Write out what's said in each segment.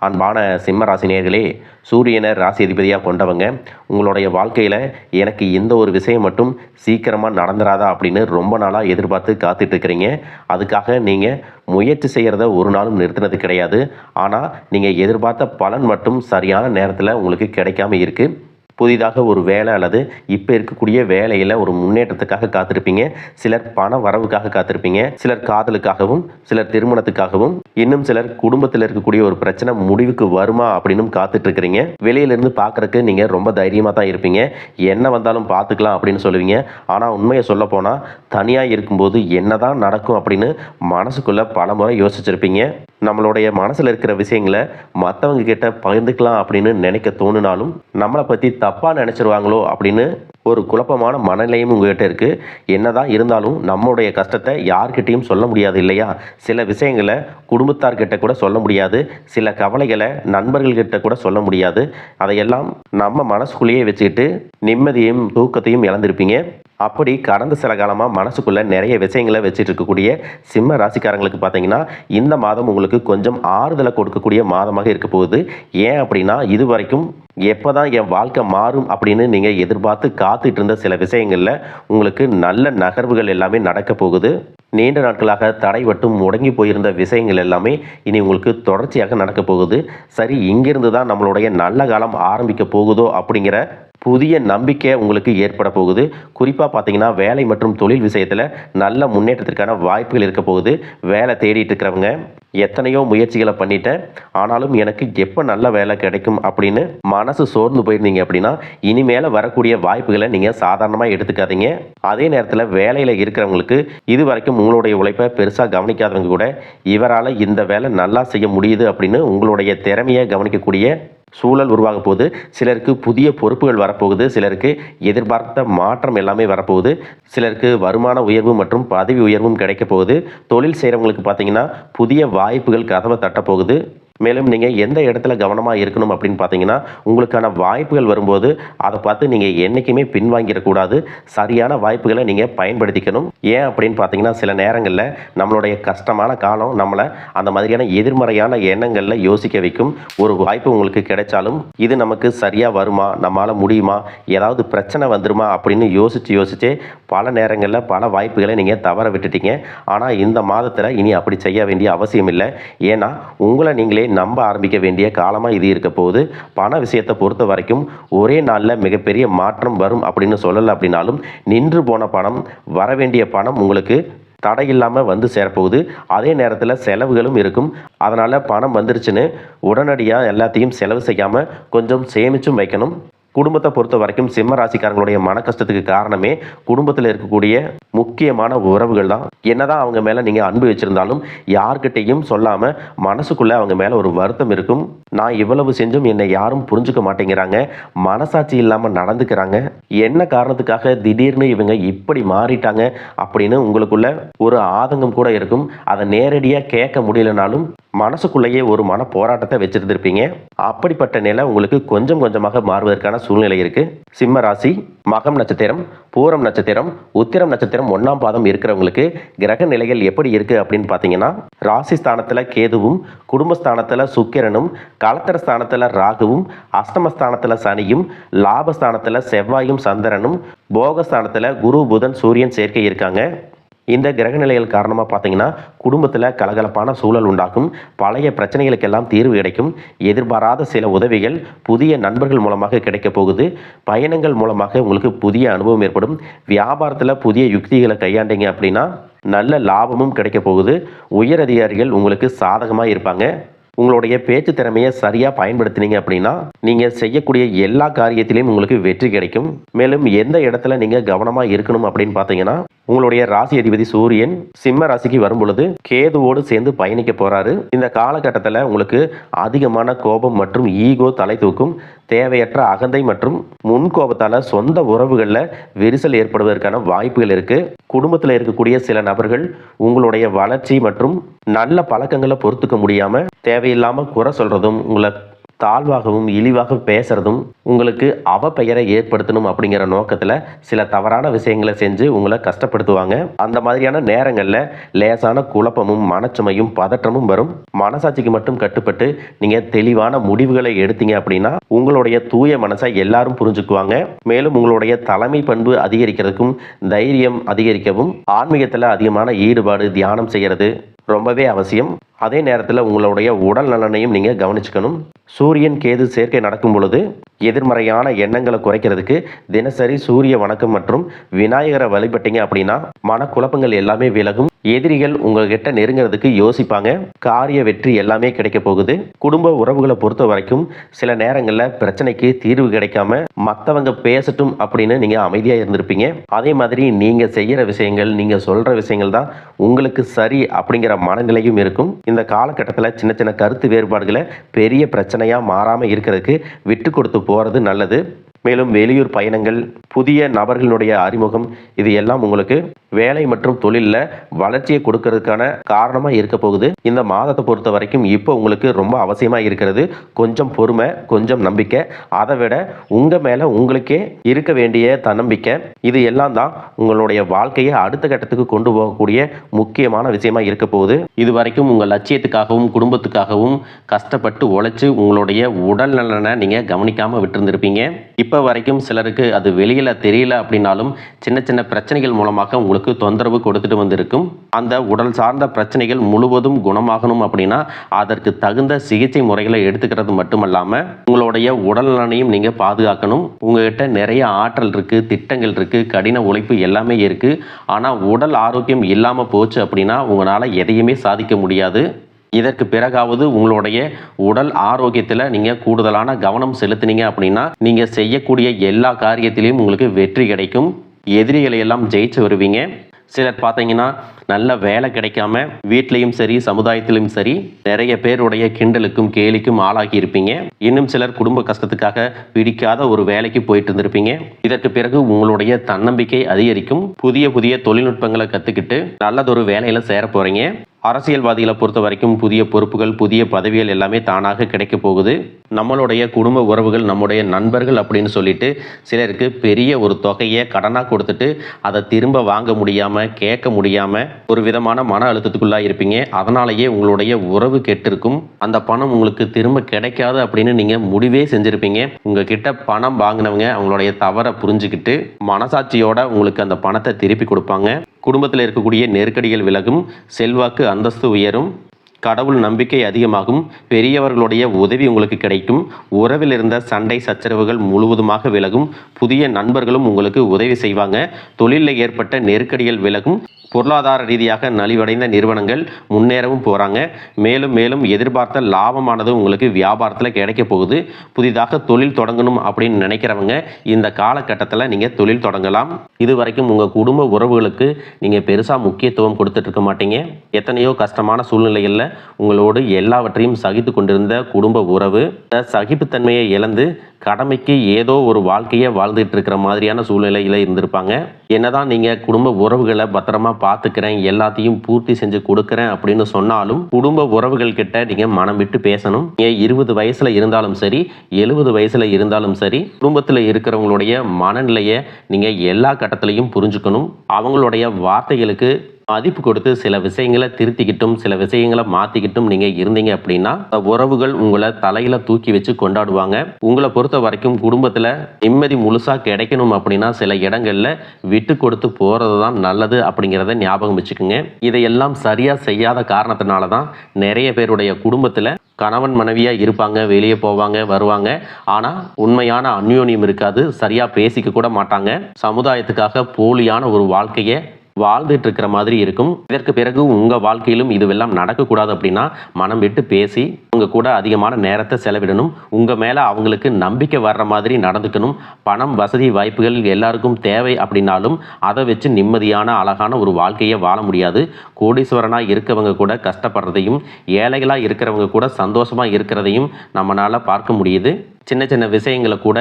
அன்பான சிம்ம ராசி நேயர்களே, சூரியனை ராசி அதிபதியாக கொண்டவங்க உங்களுடைய வாழ்க்கையில் எனக்கு எந்த ஒரு விஷயம் மட்டும் சீக்கிரமாக நடந்துராதா அப்படின்னு ரொம்ப நாளாக எதிர்பார்த்து காத்துட்டு இருக்கிறீங்க. அதுக்காக நீங்கள் முயற்சி செய்கிறத ஒரு நாளும் நிறுத்தினது கிடையாது. ஆனால் நீங்கள் எதிர்பார்த்த பலன் மட்டும் சரியான நேரத்தில் உங்களுக்கு கிடைக்காம இருக்குது. புதிதாக ஒரு வேலை அல்லது இப்போ இருக்கக்கூடிய வேலையில் ஒரு முன்னேற்றத்துக்காக காத்திருப்பீங்க. சிலர் பண வரவுக்காக காத்திருப்பீங்க. சிலர் காதலுக்காகவும், சிலர் திருமணத்துக்காகவும், இன்னும் சிலர் குடும்பத்தில் இருக்கக்கூடிய ஒரு பிரச்சனை முடிவுக்கு வருமா அப்படின்னு காத்துட்டு இருக்கிறீங்க. வெளியிலிருந்து பார்க்கறதுக்கு நீங்கள் ரொம்ப தைரியமாக தான் இருப்பீங்க. என்ன வந்தாலும் பார்த்துக்கலாம் அப்படின்னு சொல்லுவீங்க. ஆனால் உண்மையை சொல்ல போனால் தனியாக இருக்கும்போது என்னதான் நடக்கும் அப்படின்னு மனசுக்குள்ளே பல முறை யோசிச்சிருப்பீங்க. நம்மளுடைய மனசில் இருக்கிற விஷயங்களை மற்றவங்க கிட்ட பகிர்ந்துக்கலாம் அப்படின்னு நினைக்க தோணுனாலும் நம்மளை பற்றி தப்பாக நினச்சிருவாங்களோ அப்படின்னு ஒரு குழப்பமான மனநிலையும் உங்ககிட்ட இருக்குது. என்னதான் இருந்தாலும் நம்மளுடைய கஷ்டத்தை யார்கிட்டையும் சொல்ல முடியாது இல்லையா? சில விஷயங்களை குடும்பத்தார்கிட்ட கூட சொல்ல முடியாது. சில கவலைகளை நண்பர்கள்கிட்ட கூட சொல்ல முடியாது. அதையெல்லாம் நம்ம மனசுக்குள்ளேயே வச்சுக்கிட்டு நிம்மதியையும் தூக்கத்தையும் இழந்திருப்பீங்க. அப்படி கடந்த சில காலமாக மனசுக்குள்ளே நிறைய விஷயங்களை வச்சுட்டு இருக்கக்கூடிய சிம்ம ராசிக்காரங்களுக்கு பார்த்தீங்கன்னா இந்த மாதம் உங்களுக்கு கொஞ்சம் ஆறுதலை கொடுக்கக்கூடிய மாதமாக இருக்க போகுது. ஏன் அப்படின்னா இது வரைக்கும் எப்போ தான் என் வாழ்க்கை மாறும் அப்படின்னு நீங்கள் எதிர்பார்த்து காத்துட்டு இருந்த சில விஷயங்களில் உங்களுக்கு நல்ல நகர்வுகள் எல்லாமே நடக்க போகுது. நீண்ட நாட்களாக தடைபட்டும் முடங்கி போயிருந்த விஷயங்கள் எல்லாமே இனி உங்களுக்கு தொடர்ச்சியாக நடக்க போகுது. சரி, இங்கிருந்து தான் நம்மளுடைய நல்ல காலம் ஆரம்பிக்க போகுதோ அப்படிங்கிற புதிய நம்பிக்கை உங்களுக்கு ஏற்பட போகுது. குறிப்பாக பார்த்தீங்கன்னா வேலை மற்றும் தொழில் விஷயத்தில் நல்ல முன்னேற்றத்திற்கான வாய்ப்புகள் இருக்க போகுது. வேலை தேடிட்டு இருக்கிறவங்க எத்தனையோ முயற்சிகளை பண்ணிட்டேன், ஆனாலும் எனக்கு எப்போ நல்ல வேலை கிடைக்கும் அப்படின்னு மனசு சோர்ந்து போயிருந்தீங்க அப்படின்னா இனிமேல் வரக்கூடிய வாய்ப்புகளை நீங்கள் சாதாரணமாக எடுத்துக்காதீங்க. அதே நேரத்தில் வேலையில் இருக்கிறவங்களுக்கு இது வரைக்கும் உங்களுடைய உழைப்பை பெருசாக கவனிக்காதவங்க கூட இவரால் இந்த வேலை நல்லா செய்ய முடியுது அப்படின்னு உங்களுடைய திறமையை கவனிக்கக்கூடிய சூழல் உருவாக போகுது. சிலருக்கு புதிய பொறுப்புகள் வரப்போகுது. சிலருக்கு எதிர்பார்த்த மாற்றம் எல்லாமே வரப்போகுது. சிலருக்கு வருமான உயர்வு மற்றும் பதவி உயர்வும் கிடைக்க போகுது. தொழில் செய்கிறவங்களுக்கு பார்த்தீங்கன்னா புதிய வாய்ப்புகள் கதவை தட்டப்போகுது. மேலும் நீங்கள் எந்த இடத்துல கவனமாக இருக்கணும் அப்படின்னு பார்த்தீங்கன்னா உங்களுக்கான வாய்ப்புகள் வரும்போது அதை பார்த்து நீங்கள் என்றைக்குமே பின்வாங்கிடக்கூடாது. சரியான வாய்ப்புகளை நீங்கள் பயன்படுத்திக்கணும். ஏன் அப்படின்னு பார்த்தீங்கன்னா சில நேரங்களில் நம்மளுடைய கஷ்டமான காலம் நம்மளை அந்த மாதிரியான எதிர்மறையான எண்ணங்களில் யோசிக்க வைக்கும். ஒரு வாய்ப்பு உங்களுக்கு கிடைச்சாலும் இது நமக்கு சரியாக வருமா, நம்மளால் முடியுமா, ஏதாவது பிரச்சனை வந்துருமா அப்படின்னு யோசித்து பல நேரங்களில் பல வாய்ப்புகளை நீங்கள் தவற விட்டுட்டீங்க. ஆனால் இந்த மாதத்தில் இனி அப்படி செய்ய வேண்டிய அவசியம் இல்லை. ஏன்னா உங்களை நீங்களே நம்ப ஆரம்பிக்க வேண்டிய காலமாக இது இருக்க போகுது. பண விஷயத்தை பொறுத்த வரைக்கும் ஒரே நாளில் மிகப்பெரிய மாற்றம் வரும் அப்படின்னு சொல்லலை. அப்படின்னாலும் நின்று போன பணம், வர வேண்டிய பணம் உங்களுக்கு தடையில்லாமல் வந்து சேரப்போகுது. அதே நேரத்தில் செலவுகளும் இருக்கும். அதனால் பணம் வந்துருச்சுன்னு உடனடியாக எல்லாத்தையும் செலவு செய்யாமல் கொஞ்சம் சேமிச்சும் வைக்கணும். குடும்பத்தை பொறுத்த வரைக்கும் சிம்ம ராசிக்காரங்களுடைய மன கஷ்டத்துக்கு காரணமே குடும்பத்தில் இருக்கக்கூடிய முக்கியமான உறவுகள் தான். என்னதான் அவங்க மேலே நீங்கள் அன்பு வச்சுருந்தாலும் யார்கிட்டையும் சொல்லாமல் மனசுக்குள்ளே அவங்க மேலே ஒரு வருத்தம் இருக்கும். நான் இவ்வளவு செஞ்சும் என்னை யாரும் புரிஞ்சுக்க மாட்டேங்கிறாங்க, மனசாட்சி இல்லாமல் நடந்துக்கிறாங்க, என்ன காரணத்துக்காக திடீர்னு இவங்க இப்படி மாறிட்டாங்க அப்படின்னு உங்களுக்குள்ள ஒரு ஆதங்கம் கூட இருக்கும். அதை நேரடியாக கேட்க முடியலனாலும் மனசுக்குள்ளேயே ஒரு மன போராட்டத்தை வச்சிருந்திருப்பீங்க. அப்படிப்பட்ட நிலை உங்களுக்கு கொஞ்சம் கொஞ்சமாக மாறுவதற்கான சூழ்நிலை இருக்கு. சிம்ம ராசி மகம் நட்சத்திரம், பூரம் நட்சத்திரம், உத்திரம் நட்சத்திரம் 1ஆம் பாதம் இருக்கிறவங்களுக்கு கிரக நிலைகள் எப்படி இருக்கு அப்படின்னு பார்த்தீங்கன்னா ராசி ஸ்தானத்தில் கேதுவும், குடும்பஸ்தானத்தில் சுக்கிரனும், கலத்தர ஸ்தானத்தில் ராகுவும், அஷ்டமஸ்தானத்தில் சனியும், லாபஸ்தானத்தில் செவ்வாயும் சந்திரனும், போகஸ்தானத்தில் குரு புதன் சூரியன் சேர்க்கை இருக்காங்க. இந்த கிரக நிலைகள் காரணமாக பார்த்தீங்கன்னா குடும்பத்தில் கலகலப்பான சூழல் உண்டாகும். பழைய பிரச்சனைகளுக்கெல்லாம் தீர்வு கிடைக்கும். எதிர்பாராத சில உதவிகள் புதிய நண்பர்கள் மூலமாக கிடைக்க போகுது. பயணங்கள் மூலமாக உங்களுக்கு புதிய அனுபவம் ஏற்படும். வியாபாரத்தில் புதிய யுக்திகளை கையாண்டீங்க அப்படின்னா நல்ல லாபமும் கிடைக்க போகுது. உயர் அதிகாரிகள் உங்களுக்கு சாதகமாக இருப்பாங்க. உங்களுடைய பேச்சு திறமையை சரியாக பயன்படுத்தினீங்க அப்படின்னா நீங்கள் செய்யக்கூடிய எல்லா காரியத்திலையும் உங்களுக்கு வெற்றி கிடைக்கும். மேலும் எந்த இடத்துல நீங்கள் கவனமாக இருக்கணும் அப்படின்னு பார்த்தீங்கன்னா உங்களுடைய ராசி அதிபதி சூரியன் சிம்ம ராசிக்கு வரும் பொழுது கேதுவோடு சேர்ந்து பயணிக்க போறாரு. இந்த காலகட்டத்தில் உங்களுக்கு அதிகமான கோபம் மற்றும் ஈகோ தலை தூக்கும். தேவையற்ற அகந்தை மற்றும் முன்கோபத்தால் சொந்த உறவுகளில் விரிசல் ஏற்படுவதற்கான வாய்ப்புகள் இருக்கு. குடும்பத்தில் இருக்கக்கூடிய சில நபர்கள் உங்களுடைய வளர்ச்சி மற்றும் நல்ல பழக்கங்களை பொறுத்துக்க முடியாம தேவையில்லாம குறை சொல்றதும், உங்களை தாழ்வாகவும் இழிவாக பேசுறதும் உங்களுக்கு அவப்பெயரை ஏற்படுத்தணும் அப்படிங்கிற நோக்கத்தில் சில தவறான விஷயங்களை செஞ்சு உங்களை கஷ்டப்படுத்துவாங்க. அந்த மாதிரியான நேரங்களில் லேசான குழப்பமும் மனச்சுமையும் பதற்றமும் வரும். மனசாட்சிக்கு மட்டும் கட்டுப்பட்டு நீங்கள் தெளிவான முடிவுகளை எடுத்தீங்க அப்படின்னா உங்களுடைய தூய மனசை எல்லாரும் புரிஞ்சுக்குவாங்க. மேலும் உங்களுடைய தலைமை பண்பு அதிகரிக்கிறதுக்கும் தைரியம் அதிகரிக்கவும் ஆன்மீகத்தில் அதிகமான ஈடுபாடு தியானம் செய்கிறது ரொம்பவே அவசியம். அதே நேரத்தில் உங்களுடைய உடல் நலனையும் நீங்கள் கவனிச்சுக்கணும். சூரியன் கேது சேர்க்கை நடக்கும் பொழுது எதிர்மறையான எண்ணங்களை குறைக்கிறதுக்கு தினசரி சூரிய வணக்கம் மற்றும் விநாயகரை வழிபட்டீங்க அப்படின்னா மனக்குழப்பங்கள் எல்லாமே விலகும். எதிரிகள் உங்ககிட்ட நெருங்கிறதுக்கு யோசிப்பாங்க. காரிய வெற்றி எல்லாமே கிடைக்க போகுது. குடும்ப உறவுகளை பொறுத்த வரைக்கும் சில நேரங்களில் பிரச்சனைக்கு தீர்வு கிடைக்காம மற்றவங்க பேசட்டும் அப்படின்னு நீங்கள் அமைதியாக இருந்திருப்பீங்க. அதே மாதிரி நீங்கள் செய்கிற விஷயங்கள் நீங்கள் சொல்கிற விஷயங்கள் தான் உங்களுக்கு சரி அப்படிங்கிற மனநிலையும் இருக்கும். இந்த காலகட்டத்தில் சின்ன சின்ன கருத்து வேறுபாடுகளை பெரிய பிரச்சனையாக மாறாமல் இருக்கிறதுக்கு விட்டு கொடுத்து போகிறது நல்லது. மேலும் வெளியூர் பயணங்கள், புதிய நபர்களுடைய அறிமுகம், இது எல்லாம் உங்களுக்கு வேலை மற்றும் தொழிலில் வளர்ச்சியை கொடுக்கறதுக்கான காரணமாக இருக்க போகுது. இந்த மாதத்தை பொறுத்த வரைக்கும் இப்போ உங்களுக்கு ரொம்ப அவசியமாக இருக்கிறது கொஞ்சம் பொறுமை, கொஞ்சம் நம்பிக்கை. அதை விட உங்கள் மேலே உங்களுக்கே இருக்க வேண்டிய தன்னம்பிக்கை. இது எல்லாம் தான் உங்களுடைய வாழ்க்கையை அடுத்த கட்டத்துக்கு கொண்டு போகக்கூடிய முக்கியமான விஷயமா இருக்க போகுது. இது வரைக்கும் உங்கள் லட்சியத்துக்காகவும் குடும்பத்துக்காகவும் கஷ்டப்பட்டு உழைச்சி உங்களுடைய உடல் நலனை நீங்கள் கவனிக்காமல் விட்டுருந்துருப்பீங்க. இப்போ வரைக்கும் சிலருக்கு அது வெளியில் தெரியல அப்படின்னாலும் சின்ன சின்ன பிரச்சனைகள் மூலமாக உங்களுக்கு தொந்தரவு கொடுத்துட்டு வந்திருக்கும். அந்த உடல் சார்ந்த பிரச்சனைகள் முழுவதும் குணமாகணும் அப்படின்னா அதற்கு தகுந்த சிகிச்சை முறைகளை எடுத்துக்கிறது மட்டுமல்லாமல் உங்களுடைய உடல் நலனையும் நீங்கள் பாதுகாக்கணும். உங்ககிட்ட நிறைய ஆற்றல் இருக்குது, திட்டங்கள் இருக்குது, கடின உழைப்பு எல்லாமே இருக்குது. ஆனால் உடல் ஆரோக்கியம் இல்லாமல் போச்சு அப்படின்னா உங்களால் எதையுமே சாதிக்க முடியாது. இதற்கு பிறகாவது உங்களுடைய உடல் ஆரோக்கியத்தில் நீங்கள் கூடுதலான கவனம் செலுத்தினீங்க அப்படின்னா நீங்கள் செய்யக்கூடிய எல்லா காரியத்திலையும் உங்களுக்கு வெற்றி கிடைக்கும். எதிரிகளை எல்லாம் ஜெயிச்சு வருவீங்க. சிலர் பார்த்தீங்கன்னா நல்ல வேலை கிடைக்காம வீட்லேயும் சரி சமுதாயத்திலும் சரி நிறைய பேருடைய கிண்டலுக்கும் கேலிக்கும் ஆளாகி இருப்பீங்க. இன்னும் சிலர் குடும்ப கஷ்டத்துக்காக பிடிக்காத ஒரு வேலைக்கு போயிட்டு இருந்திருப்பீங்க. இதற்கு பிறகு உங்களுடைய தன்னம்பிக்கை அதிகரிக்கும். புதிய புதிய தொழில்நுட்பங்களை கற்றுக்கிட்டு நல்லதொரு வேலையில் சேர போகிறீங்க. அரசியல்வாதிகளை பொறுத்த வரைக்கும் புதிய பொறுப்புகள், புதிய பதவிகள் எல்லாமே தானாக கிடைக்க போகுது. நம்மளுடைய குடும்ப உறவுகள், நம்முடைய நண்பர்கள் அப்படின்னு சொல்லிட்டு சிலருக்கு பெரிய ஒரு தொகையை கடனாக கொடுத்துட்டு அதை திரும்ப வாங்க முடியாமல், கேட்க முடியாமல் ஒரு விதமான மன அழுத்தத்துக்குள்ளாக இருப்பீங்க. அதனாலேயே உங்களுடைய உறவு கெட்டிருக்கும். அந்த பணம் உங்களுக்கு திரும்ப கிடைக்காது அப்படின்னு நீங்கள் முடிவே செஞ்சுருப்பீங்க. உங்ககிட்ட பணம் வாங்கினவங்க அவங்களுடைய தவறை புரிஞ்சுக்கிட்டு மனசாட்சியோட உங்களுக்கு அந்த பணத்தை திருப்பி கொடுப்பாங்க. குடும்பத்தில் இருக்கக்கூடிய நெருக்கடிகள் விலகும். செல்வாக்கு அந்தஸ்து உயரும். கடவுள் நம்பிக்கை அதிகமாகும். பெரியவர்களுடைய உதவி உங்களுக்கு கிடைக்கும். உறவில் இருந்த சண்டை சச்சரவுகள் முழுவதுமாக விலகும். புதிய நண்பர்களும் உங்களுக்கு உதவி செய்வாங்க. தொழிலில் ஏற்பட்ட நெருக்கடிகள் விலகும். பொருளாதார ரீதியாக நலிவடைந்த நிறுவனங்கள் முன்னேறவும் போகிறாங்க. மேலும் மேலும் எதிர்பார்த்த லாபமானது உங்களுக்கு வியாபாரத்தில் கிடைக்க போகுது. புதிதாக தொழில் தொடங்கணும் அப்படின்னு நினைக்கிறவங்க இந்த காலகட்டத்தில் நீங்கள் தொழில் தொடங்கலாம். இது வரைக்கும் உங்கள் குடும்ப உறவுகளுக்கு நீங்கள் பெருசாக முக்கியத்துவம் கொடுத்துட்டு இருக்க மாட்டீங்க. எத்தனையோ கஷ்டமான சூழ்நிலைகளில் உங்களோடு எல்லாவற்றையும் சகித்து கொண்டிருந்த குடும்ப உறவு சகிப்புத்தன்மையை இழந்து கடமைக்கு ஏதோ ஒரு வாழ்க்கையை வாழ்ந்துட்டு இருக்கிற மாதிரியான சூழ்நிலையில் இருந்திருப்பாங்க. என்னதான் நீங்கள் குடும்ப உறவுகளை பத்திரமா பார்த்துக்கிறேன், எல்லாத்தையும் பூர்த்தி செஞ்சு கொடுக்குறேன் அப்படின்னு சொன்னாலும் குடும்ப உறவுகள் கிட்ட நீங்கள் மனம் விட்டு பேசணும். 20 வயசில் இருந்தாலும் சரி, 70 வயசில் இருந்தாலும் சரி, குடும்பத்தில் இருக்கிறவங்களுடைய மனநிலையை நீங்கள் எல்லா கட்டத்திலையும் புரிஞ்சுக்கணும். அவங்களுடைய வார்த்தைகளுக்கு மதிப்பு கொடுத்து சில விஷயங்களை திருத்திக்கிட்டும் சில விஷயங்களை மாற்றிக்கிட்டும் நீங்கள் இருந்தீங்க அப்படின்னா உறவுகள் உங்களை தலையில் தூக்கி வச்சு கொண்டாடுவாங்க. உங்களை பொறுத்த வரைக்கும் குடும்பத்தில் நிம்மதி முழுசாக கிடைக்கணும் அப்படின்னா சில இடங்களில் விட்டு கொடுத்து போகிறது தான் நல்லது அப்படிங்கிறத ஞாபகம் வச்சுக்கோங்க. இதையெல்லாம் சரியாக செய்யாத காரணத்தினால தான் நிறைய பேருடைய குடும்பத்தில் கணவன் மனைவியாக இருப்பாங்க, வெளியே போவாங்க வருவாங்க, ஆனால் உண்மையான அந்யோன்யம் இருக்காது, சரியாக பேசிக்க கூட மாட்டாங்க. சமுதாயத்துக்காக போலியான ஒரு வாழ்க்கையை வாழ்ந்துட்டு இருக்கிற மாதிரி இருக்கும். இதற்கு பிறகு உங்கள் வாழ்க்கையிலும் இதுவெல்லாம் நடக்கக்கூடாது அப்படின்னா மனம் விட்டு பேசி உங்க கூட அதிகமான நேரத்தை செலவிடணும். உங்கள் மேலே அவங்களுக்கு நம்பிக்கை வர்ற மாதிரி நடந்துக்கணும். பணம், வசதி, வாய்ப்புகள் எல்லாருக்கும் தேவை அப்படின்னாலும் அதை வச்சு நிம்மதியான அழகான ஒரு வாழ்க்கையை வாழ முடியாது. கோடீஸ்வரனாக இருக்கவங்க கூட கஷ்டப்படுறதையும் ஏழைகளாக இருக்கிறவங்க கூட சந்தோஷமாக இருக்கிறதையும் நம்மளால் பார்க்க முடியுது. சின்ன சின்ன விஷயங்களை கூட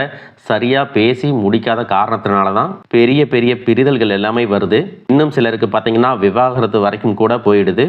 சரியாக பேசி முடிக்காத காரணத்தினால தான் பெரிய பெரிய பிரிதல்கள் எல்லாமே வருது. இன்னும் சிலருக்கு பார்த்தீங்கன்னா விவாகரத்து வரைக்கும் கூட போயிடுது.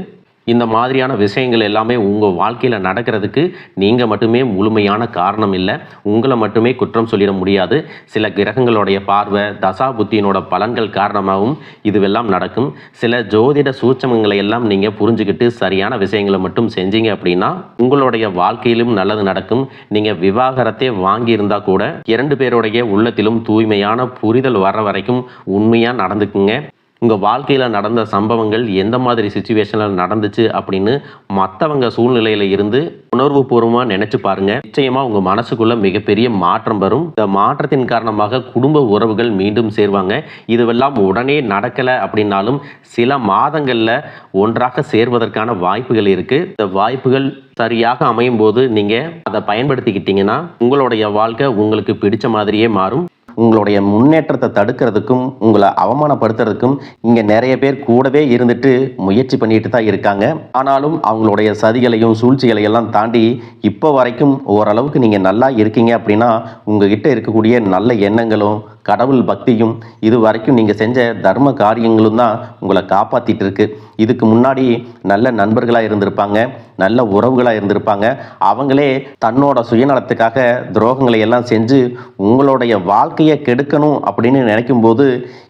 இந்த மாதிரியான விஷயங்கள் எல்லாமே உங்கள் வாழ்க்கையில் நடக்கிறதுக்கு நீங்கள் மட்டுமே முழுமையான காரணம் இல்லை. உங்களை மட்டுமே குற்றம் சொல்லிட முடியாது. சில கிரகங்களுடைய பார்வை, தசா புத்தியினோட பலன்கள் காரணமாகவும் இதுவெல்லாம் நடக்கும். சில ஜோதிட சூட்சமங்களை எல்லாம் நீங்கள் புரிஞ்சுக்கிட்டு சரியான விஷயங்களை மட்டும் செஞ்சீங்க அப்படின்னா உங்களுடைய வாழ்க்கையிலும் நல்லது நடக்கும். நீங்கள் விவாகரத்தை வாங்கியிருந்தா கூட 2 பேருடைய உள்ளத்திலும் தூய்மையான புரிதல் வர வரைக்கும் உண்மையாக நடந்துக்குங்க. உங்கள் வாழ்க்கையில் நடந்த சம்பவங்கள் எந்த மாதிரி சுச்சுவேஷனில் நடந்துச்சு அப்படின்னு மற்றவங்க சூழ்நிலையில் இருந்து உணர்வு பூர்வமாக நினச்சி பாருங்கள். நிச்சயமாக உங்கள் மனசுக்குள்ளே மிகப்பெரிய மாற்றம் வரும். இந்த மாற்றத்தின் காரணமாக குடும்ப உறவுகள் மீண்டும் சேருவாங்க. இதுவெல்லாம் உடனே நடக்கலை அப்படின்னாலும் சில மாதங்களில் ஒன்றாக சேர்வதற்கான வாய்ப்புகள் இருக்குது. இந்த வாய்ப்புகள் சரியாக அமையும் போது நீங்கள் அதை பயன்படுத்திக்கிட்டீங்கன்னா உங்களுடைய வாழ்க்கை உங்களுக்கு பிடிச்ச மாதிரியே மாறும். உங்களுடைய முன்னேற்றத்தை தடுக்கிறதுக்கும் உங்களை அவமானப்படுத்துறதுக்கும் இங்கே நிறைய பேர் கூடவே இருந்துட்டு முயற்சி பண்ணிட்டு தான் இருக்காங்க. ஆனாலும் அவங்களுடைய சதிகளையும் சூழ்ச்சிகளை எல்லாம் தாண்டி இப்போ வரைக்கும் ஓரளவுக்கு நீங்கள் நல்லா இருக்கீங்க அப்படின்னா உங்ககிட்ட இருக்கக்கூடிய நல்ல எண்ணங்களும் கடவுள் பக்தியும் இது வரைக்கும் நீங்கள் செஞ்ச தர்ம காரியங்களும் தான் உங்களை காப்பாற்றிட்டு இருக்கு. இதுக்கு முன்னாடி நல்ல நண்பர்களாக இருந்திருப்பாங்க, நல்ல உறவுகளாக இருந்திருப்பாங்க. அவங்களே தன்னோட சுயநலத்துக்காக துரோகங்களை எல்லாம் செஞ்சு உங்களுடைய வாழ்க்கையை கெடுக்கணும் அப்படின்னு நினைக்கும் போது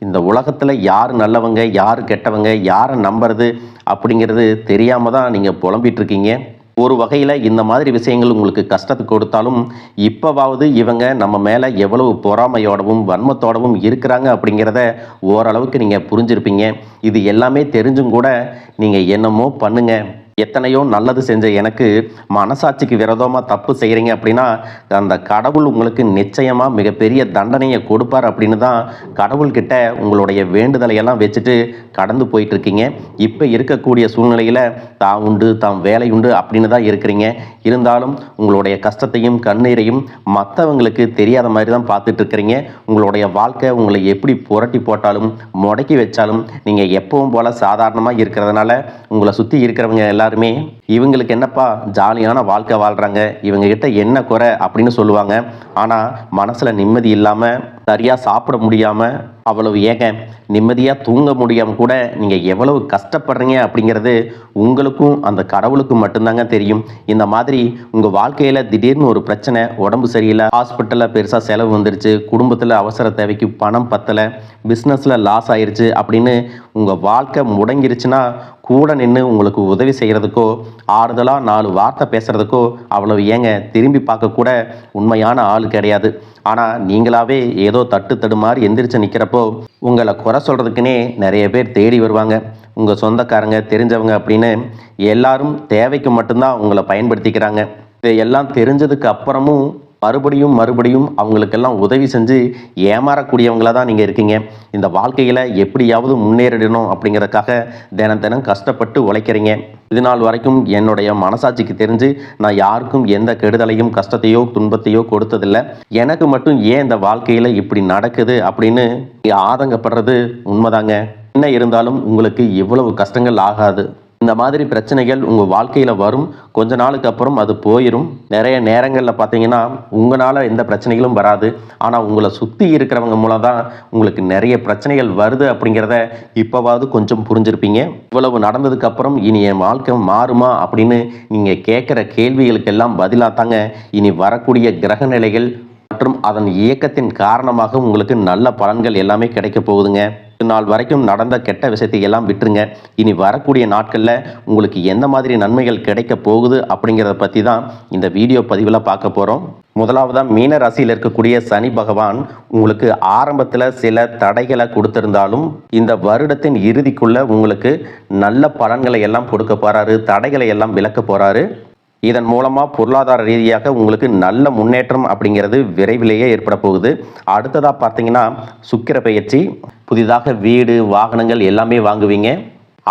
இந்த உலகத்தில் யார் நல்லவங்க யார் கெட்டவங்க யாரை நம்புறது அப்படிங்கிறது தெரியாமல் தான் நீங்கள் புலம்பிட்டு இருக்கீங்க. ஒரு வகையில் இந்த மாதிரி விஷயங்கள் உங்களுக்கு கஷ்டத்தை கொடுத்தாலும் இப்போவாவது இவங்க நம்ம மேலே எவ்வளவு பொறாமையோடவும் வன்மத்தோடவும் இருக்கிறாங்க அப்படிங்கிறத ஓரளவுக்கு நீங்கள் புரிஞ்சிருப்பீங்க. இது எல்லாமே தெரிஞ்சும் கூட நீங்கள் என்னமோ பண்ணுங்க, எத்தனையோ நல்லது செஞ்ச எனக்கு மனசாட்சிக்கு விரோதமாக தப்பு செய்கிறீங்க அப்படின்னா அந்த கடவுள் உங்களுக்கு நிச்சயமாக மிகப்பெரிய தண்டனையை கொடுப்பார் அப்படின்னு தான் கடவுள்கிட்ட உங்களுடைய வேண்டுதலையெல்லாம் வச்சுட்டு கடந்து போயிட்டுருக்கீங்க. இப்போ இருக்கக்கூடிய சூழ்நிலையில் தான் உண்டு தாம் வேலை உண்டு அப்படின்னு தான் இருக்கிறீங்க. இருந்தாலும் உங்களுடைய கஷ்டத்தையும் கண்ணீரையும் மற்றவங்களுக்கு தெரியாத மாதிரி தான் பார்த்துட்டு இருக்கிறீங்க. உங்களுடைய வாழ்க்கை உங்களை எப்படி புரட்டி போட்டாலும் முடக்கி வச்சாலும் நீங்கள் எப்பவும் போல் சாதாரணமாக இருக்கிறதுனால உங்களை சுற்றி இருக்கிறவங்க எல்லாருமே இவங்களுக்கு என்னப்பா ஜாலியான வாழ்க்கை வாழ்கிறாங்க, இவங்க கிட்ட என்ன குறை அப்படின்னு சொல்லுவாங்க. ஆனால் மனசில் நிம்மதி இல்லாமல் சரியாக சாப்பிட முடியாமல் அவ்வளவு ஏங்க நிம்மதியாக தூங்க முடியாமல் கூட நீங்கள் எவ்வளவு கஷ்டப்படுறீங்க அப்படிங்கிறது உங்களுக்கும் அந்த கடவுளுக்கும் மட்டும்தாங்க தெரியும். இந்த மாதிரி உங்கள் வாழ்க்கையில் திடீர்னு ஒரு பிரச்சனை, உடம்பு சரியில்லை, ஹாஸ்பிட்டலில் பெருசாக செலவு வந்துருச்சு, குடும்பத்தில் அவசர தேவைக்கு பணம் பத்தலை, பிஸ்னஸில் லாஸ் ஆயிடுச்சு அப்படின்னு உங்கள் வாழ்க்கை முடங்கிருச்சுன்னா கூட நின்று உங்களுக்கு உதவி செய்கிறதுக்கோ ஆறுதலாக 4 வார்த்தை பேசுகிறதுக்கோ அவ்வளவு ஏங்க திரும்பி பார்க்கக்கூட உண்மையான ஆள் கிடையாது. ஆனால் நீங்களாவே ஏதோ தட்டு மாதிரி எந்திரிச்சு நிற்கிறப்போ உங்களை குறை சொல்கிறதுக்குன்னே நிறைய பேர் தேடி வருவாங்க. உங்கள் சொந்தக்காரங்க தெரிஞ்சவங்க அப்படின்னு எல்லாரும் தேவைக்கு மட்டும்தான் உங்களை பயன்படுத்திக்கிறாங்க. இதையெல்லாம் தெரிஞ்சதுக்கு அப்புறமும் மறுபடியும் அவங்களுக்கெல்லாம் உதவி செஞ்சு ஏமாறக்கூடியவங்களாக தான் நீங்கள் இருக்கீங்க. இந்த வாழ்க்கையில் எப்படியாவது முன்னேறிடணும் அப்படிங்கிறதுக்காக தினம் கஷ்டப்பட்டு உழைக்கிறீங்க. இது நாள் வரைக்கும் என்னுடைய மனசாட்சிக்கு தெரிஞ்சு நான் யாருக்கும் எந்த கெடுதலையும் கஷ்டத்தையோ துன்பத்தையோ கொடுத்ததில்லை. எனக்கு மட்டும் ஏன் இந்த வாழ்க்கையில் இப்படி நடக்குது அப்படின்னு ஆதங்கப்படுறது உண்மைதாங்க. என்ன இருந்தாலும் உங்களுக்கு இவ்வளவு கஷ்டங்கள் ஆகாது. இந்த மாதிரி பிரச்சனைகள் உங்கள் வாழ்க்கையில் வரும், கொஞ்ச நாளுக்கு அப்புறம் அது போயிடும். நிறைய நேரங்களில் பார்த்தீங்கன்னா உங்களால் எந்த பிரச்சனைகளும் வராது. ஆனால் உங்களை சுற்றி இருக்கிறவங்க மூலம் தான் உங்களுக்கு நிறைய பிரச்சனைகள் வருது அப்படிங்கிறத இப்போவாவது கொஞ்சம் புரிஞ்சிருப்பீங்க. இவ்வளவு நடந்ததுக்கப்புறம் இனி என் வாழ்க்கை மாறுமா அப்படின்னு நீங்கள் கேட்குற கேள்விகளுக்கெல்லாம் பதிலாக தாங்க இனி வரக்கூடிய கிரக நிலைகள் மற்றும் அதன் இயக்கத்தின் காரணமாக உங்களுக்கு நல்ல பலன்கள் எல்லாமே கிடைக்க போகுதுங்க. நாள் வரைக்கும் நடந்த கெட்ட விஷயத்தை எல்லாம் விட்டுருங்க. இனி வரக்கூடிய நாட்களில் உங்களுக்கு எந்த மாதிரி நன்மைகள் கிடைக்க போகுது அப்படிங்கிறத பற்றி தான் இந்த வீடியோ பதிவில் பார்க்க போகிறோம். முதலாவதாக மீன ராசியில் இருக்கக்கூடிய சனி பகவான் உங்களுக்கு ஆரம்பத்தில் சில தடைகளை கொடுத்திருந்தாலும் இந்த வருடத்தின் இறுதிக்குள்ளே உங்களுக்கு நல்ல பலன்களை எல்லாம் கொடுக்க போகிறாரு, தடைகளை எல்லாம் விலக்க போகிறாரு. இதன் மூலமாக பொருளாதார ரீதியாக உங்களுக்கு நல்ல முன்னேற்றம் அப்படிங்கிறது விரைவிலேயே ஏற்பட போகுது. அடுத்ததாக பார்த்தீங்கன்னா சுக்கிர பெயர்ச்சி, புதிதாக வீடு வாகனங்கள் எல்லாமே வாங்குவீங்க.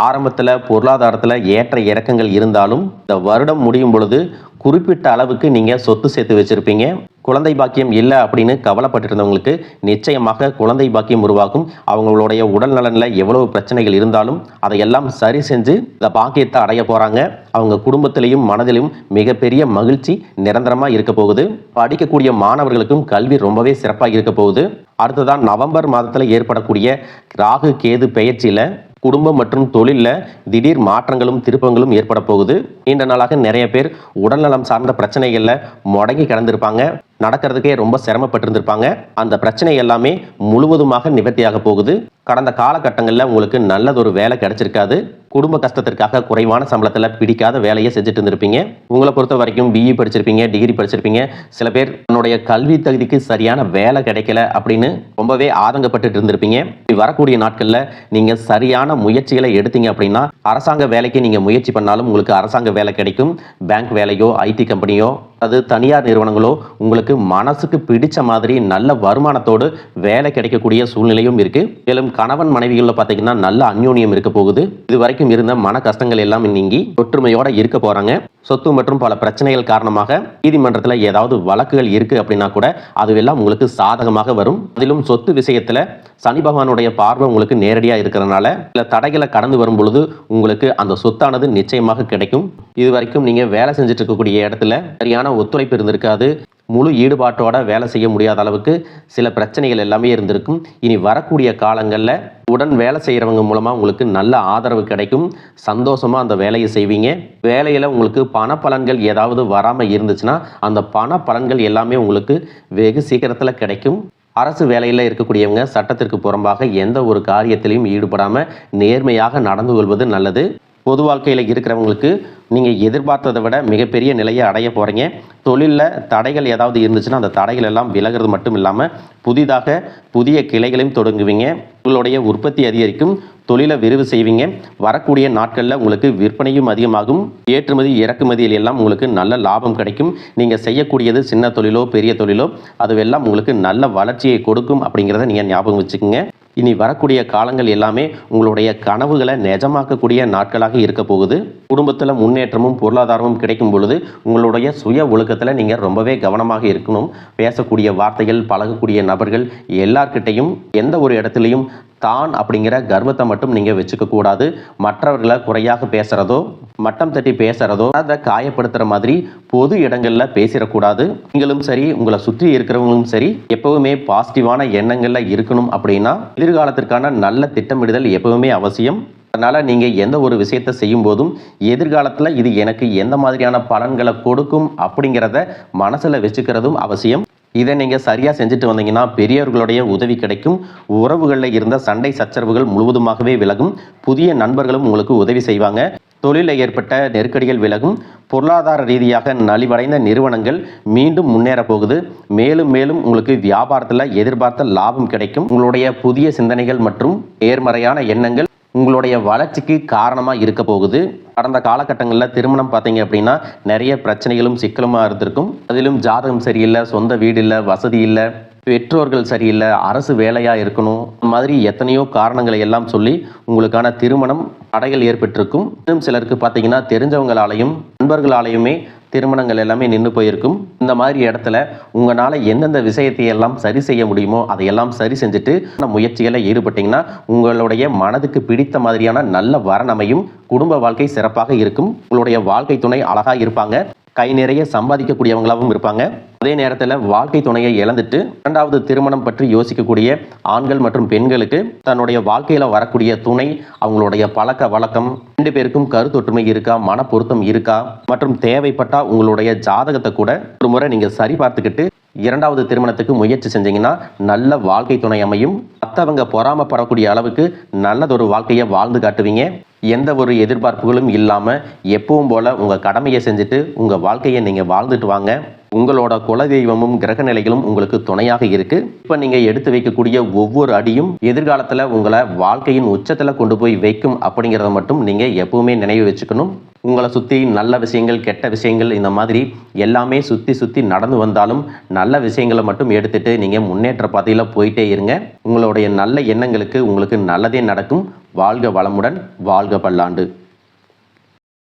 ஆரம்பத்தில் பொருளாதாரத்தில் ஏற்ற இறக்கங்கள் இருந்தாலும் இந்த வருடம் முடியும் பொழுது குறிப்பிட்ட அளவுக்கு நீங்கள் சொத்து சேர்த்து வச்சுருப்பீங்க. குழந்தை பாக்கியம் இல்லை அப்படின்னு கவலைப்பட்டிருந்தவங்களுக்கு நிச்சயமாக குழந்தை பாக்கியம் உருவாகும். அவங்களுடைய உடல் நலனில் எவ்வளவு பிரச்சனைகள் இருந்தாலும் அதையெல்லாம் சரி செஞ்சு இந்த பாக்கியத்தை அடைய போகிறாங்க. அவங்க குடும்பத்திலையும் மனதிலும் மிகப்பெரிய மகிழ்ச்சி நிரந்தரமாக இருக்க போகுது. படிக்கக்கூடிய மாணவர்களுக்கும் கல்வி ரொம்பவே சிறப்பாக இருக்க போகுது. அடுத்ததான் நவம்பர் மாதத்தில் ஏற்படக்கூடிய ராகு கேது பெயர்ச்சியில் குடும்பம் மற்றும் தொழிலில் திடீர் மாற்றங்களும் திருப்பங்களும் ஏற்பட போகுது. நீண்ட நாளாக நிறைய பேர் உடல்நலம் சார்ந்த பிரச்சனைகளில் முடங்கி கிடந்திருப்பாங்க. நடக்கிறதுக்கே ரொம்ப சிரமப்பட்டிருந்திருப்பாங்க. அந்த பிரச்சனை எல்லாமே முழுவதுமாக நிவர்த்தியாக போகுது. கடந்த காலகட்டங்களில் உங்களுக்கு நல்லதொரு வேலை கிடைச்சிருக்காது. குடும்ப கஷ்டத்திற்காக குறைவான சம்பளத்தில் பிடிக்காத வேலையை செஞ்சுட்டு இருந்திருப்பீங்க. உங்களை பொறுத்த வரைக்கும் பிஇ படிச்சிருப்பீங்க, டிகிரி படிச்சிருப்பீங்க. சில பேர் தன்னுடைய கல்வி தகுதிக்கு சரியான வேலை கிடைக்கல அப்படின்னு ரொம்பவே ஆதங்கப்பட்டு இருந்திருப்பீங்க. வரக்கூடிய நாட்களில் நீங்கள் சரியான முயற்சிகளை எடுத்தீங்க அப்படின்னா அரசாங்க வேலைக்கு நீங்கள் முயற்சி பண்ணாலும் உங்களுக்கு அரசாங்க வேலை கிடைக்கும். பேங்க் வேலையோ, ஐடி கம்பெனியோ, அது தனியார் நிறுவனங்களோ உங்களுக்கு மனசுக்கு பிடிச்ச மாதிரி நல்ல வருமானத்தோடு வேலை கிடைக்கக்கூடிய சூழ்நிலையும் இருக்கு. மேலும் கணவன் மனைவிகளில் பார்த்தீங்கன்னா நல்ல அந்யோன்யம் இருக்க போகுது. இது வரைக்கும் இருந்த மன கஷ்டங்கள் எல்லாம் நீங்கி ஒற்றுமையோட இருக்க போறாங்க. சொத்து மற்றும் பல பிரச்சனைகள் காரணமாக நீதிமன்றத்தில் ஏதாவது வழக்குகள் இருக்கு அப்படின்னா கூட அதுவெல்லாம் உங்களுக்கு சாதகமாக வரும். அதிலும் சொத்து விஷயத்துல சனி பகவானுடைய பார்வை உங்களுக்கு நேரடியா இருக்கிறதுனால சில தடைகளை கடந்து வரும் பொழுது உங்களுக்கு அந்த சொத்தானது நிச்சயமாக கிடைக்கும். இது வரைக்கும் நீங்க வேலை செஞ்சுட்டு இருக்கக்கூடிய இடத்துல சரியான ஒத்துழைப்பு இருந்திருக்காது. முழு ஈடுபாட்டோட வேலை செய்ய முடியாத அளவுக்கு சில பிரச்சனைகள் எல்லாமே இருந்திருக்கும். இனி வரக்கூடிய காலங்களில் உடன் வேலை செய்கிறவங்க மூலமாக உங்களுக்கு நல்ல ஆதரவு கிடைக்கும். சந்தோஷமாக அந்த வேலையை செய்வீங்க. வேலையில் உங்களுக்கு பண பலன்கள் ஏதாவது வராமல் இருந்துச்சுன்னா அந்த பண பலன்கள் எல்லாமே உங்களுக்கு வெகு சீக்கிரத்தில் கிடைக்கும். அரசு வேலையில் இருக்கக்கூடியவங்க சட்டத்திற்கு புறம்பாக எந்த ஒரு காரியத்திலையும் ஈடுபடாமல் நேர்மையாக நடந்து கொள்வது நல்லது. பொது வாழ்க்கையில் இருக்கிறவங்களுக்கு நீங்கள் எதிர்பார்த்ததை விட மிகப்பெரிய நிலையை அடைய போகிறீங்க. தொழிலில் தடைகள் ஏதாவது இருந்துச்சுன்னா அந்த தடைகள் எல்லாம் விலகிறது மட்டும் இல்லாமல் புதிய கிளைகளையும் தொடங்குவீங்க. உங்களுடைய உற்பத்தி அதிகரிக்கும். தொழிலை விரிவு செய்வீங்க. வரக்கூடிய நாட்களில் உங்களுக்கு விற்பனையும் அதிகமாகும். ஏற்றுமதி இறக்குமதியில் எல்லாம் உங்களுக்கு நல்ல லாபம் கிடைக்கும். நீங்கள் செய்யக்கூடியது சின்ன தொழிலோ பெரிய தொழிலோ அதுவெல்லாம் உங்களுக்கு நல்ல வளர்ச்சியை கொடுக்கும் அப்படிங்கிறத நீங்கள் ஞாபகம் வச்சுக்கோங்க. இனி வரக்கூடிய காலங்கள் எல்லாமே உங்களுடைய கனவுகளை நிஜமாக்கக்கூடிய நாட்களாக இருக்க போகுது. குடும்பத்தில் முன்னேற்றமும் பொருளாதாரமும் கிடைக்கும் பொழுது உங்களுடைய சுய ஒழுக்கத்தில் நீங்கள் ரொம்பவே கவனமாக இருக்கணும். பேசக்கூடிய வார்த்தைகள், பழகக்கூடிய நபர்கள் எல்லார்கிட்டையும் எந்த ஒரு இடத்துலையும் தான் அப்படிங்கிற கர்வத்தை மட்டும் நீங்கள் வச்சுக்க கூடாது. மற்றவர்களை குறையாக பேசுகிறதோ, மட்டம் தட்டி பேசுகிறதோ, அதை காயப்படுத்துகிற மாதிரி பொது இடங்களில் பேசிடக்கூடாது. நீங்களும் சரி, உங்களை சுற்றி இருக்கிறவங்களும் சரி, எப்பவுமே பாசிட்டிவான எண்ணங்களில் இருக்கணும். அப்படின்னா எதிர்காலத்திற்கான நல்ல திட்டமிடுதல் எப்பவுமே அவசியம். அதனால் நீங்கள் எந்த ஒரு விஷயத்தை செய்யும் போதும் எதிர்காலத்தில் இது எனக்கு எந்த மாதிரியான பலன்களை கொடுக்கும் அப்படிங்கிறத மனசில் வச்சுக்கிறதும் அவசியம். இதை நீங்கள் சரியாக செஞ்சுட்டு வந்தீங்கன்னா பெரியவர்களுடைய உதவி கிடைக்கும். உறவுகளில் இருந்த சண்டை சச்சரவுகள் முழுவதுமாகவே விலகும். புதிய நண்பர்களும் உங்களுக்கு உதவி செய்வாங்க. தொழிலில் ஏற்பட்ட நெருக்கடிகள் விலகும். பொருளாதார ரீதியாக நலிவடைந்த நிறுவனங்கள் மீண்டும் முன்னேற போகுது. மேலும் மேலும் உங்களுக்கு வியாபாரத்தில் எதிர்பார்த்த லாபம் கிடைக்கும். உங்களுடைய புதிய சிந்தனைகள் மற்றும் நேர்மறையான எண்ணங்கள் உங்களுடைய வளர்ச்சிக்கு காரணமாக இருக்க போகுது. கடந்த காலகட்டங்களில் திருமணம் பார்த்தீங்க அப்படின்னா நிறைய பிரச்சனைகளும் சிக்கலுமாக இருந்திருக்கும். அதிலும் ஜாதகம் சரியில்லை, சொந்த வீடு இல்லை, வசதி இல்லை, பெற்றோர்கள் சரியில்லை, அரசு வேலையாக இருக்கணும், இந்த மாதிரி எத்தனையோ காரணங்களை எல்லாம் சொல்லி உங்களுக்கான திருமணம் தடைகள் ஏற்பட்டிருக்கும். இன்னும் சிலருக்கு பார்த்தீங்கன்னா தெரிஞ்சவங்களாலையும் நண்பர்களாலையுமே திருமணங்கள் எல்லாமே நின்று போயிருக்கும். இந்த மாதிரி இடத்துல உங்களால் எந்தெந்த விஷயத்தை எல்லாம் சரி செய்ய முடியுமோ அதையெல்லாம் சரி செஞ்சுட்டு முயற்சிகளை ஈடுபட்டீங்கன்னா உங்களுடைய மனதுக்கு பிடித்த மாதிரியான நல்ல வரன் அமையும். குடும்ப வாழ்க்கை சிறப்பாக இருக்கும். உங்களுடைய வாழ்க்கை துணை அழகாக இருப்பாங்க. கை நிறைய சம்பாதிக்கக்கூடியவங்களாகவும் இருப்பாங்க. அதே நேரத்தில் வாழ்க்கை துணையை இழந்துட்டு இரண்டாவது திருமணம் பற்றி யோசிக்கக்கூடிய ஆண்கள் மற்றும் பெண்களுக்கு தன்னுடைய வாழ்க்கையில் வரக்கூடிய துணை, அவங்களுடைய பழக்க வழக்கம், 2 பேருக்கும் கருத்தொற்றுமை இருக்கா, மன பொருத்தம் இருக்கா மற்றும் தேவைப்பட்டா உங்களுடைய ஜாதகத்தை கூட ஒரு முறை நீங்கள் சரி பார்த்துக்கிட்டு இரண்டாவது திருமணத்துக்கு முயற்சி செஞ்சீங்கன்னா நல்ல வாழ்க்கை துணை அமையும். மற்றவங்க பொறாமப்படக்கூடிய அளவுக்கு நல்லதொரு வாழ்க்கையை வாழ்ந்து காட்டுவீங்க. எந்த ஒரு எதிர்பார்ப்புகளும் இல்லாமல் எப்பவும் போல உங்கள் கடமையை செஞ்சுட்டு உங்கள் வாழ்க்கையை நீங்கள் வாழ்ந்துட்டு வாங்க. உங்களோட குலதெய்வமும் கிரக நிலைகளும் உங்களுக்கு துணையாக இருக்கு. இப்போ நீங்கள் எடுத்து வைக்கக்கூடிய ஒவ்வொரு அடியும் எதிர்காலத்தில் உங்களை வாழ்க்கையின் உச்சத்தில் கொண்டு போய் வைக்கும் அப்படிங்கிறத மட்டும் நீங்கள் எப்பவுமே நினைவு வச்சுக்கணும். உங்களை சுற்றி நல்ல விஷயங்கள், கெட்ட விஷயங்கள், இந்த மாதிரி எல்லாமே சுற்றி நடந்து வந்தாலும் நல்ல விஷயங்களை மட்டும் எடுத்துட்டு நீங்கள் முன்னேற்ற பாதையில் போயிட்டே இருங்க. உங்களுடைய நல்ல எண்ணங்களுக்கு உங்களுக்கு நல்லதே நடக்கும். வாழ்க வளமுடன், வாழ்க பல்லாண்டு.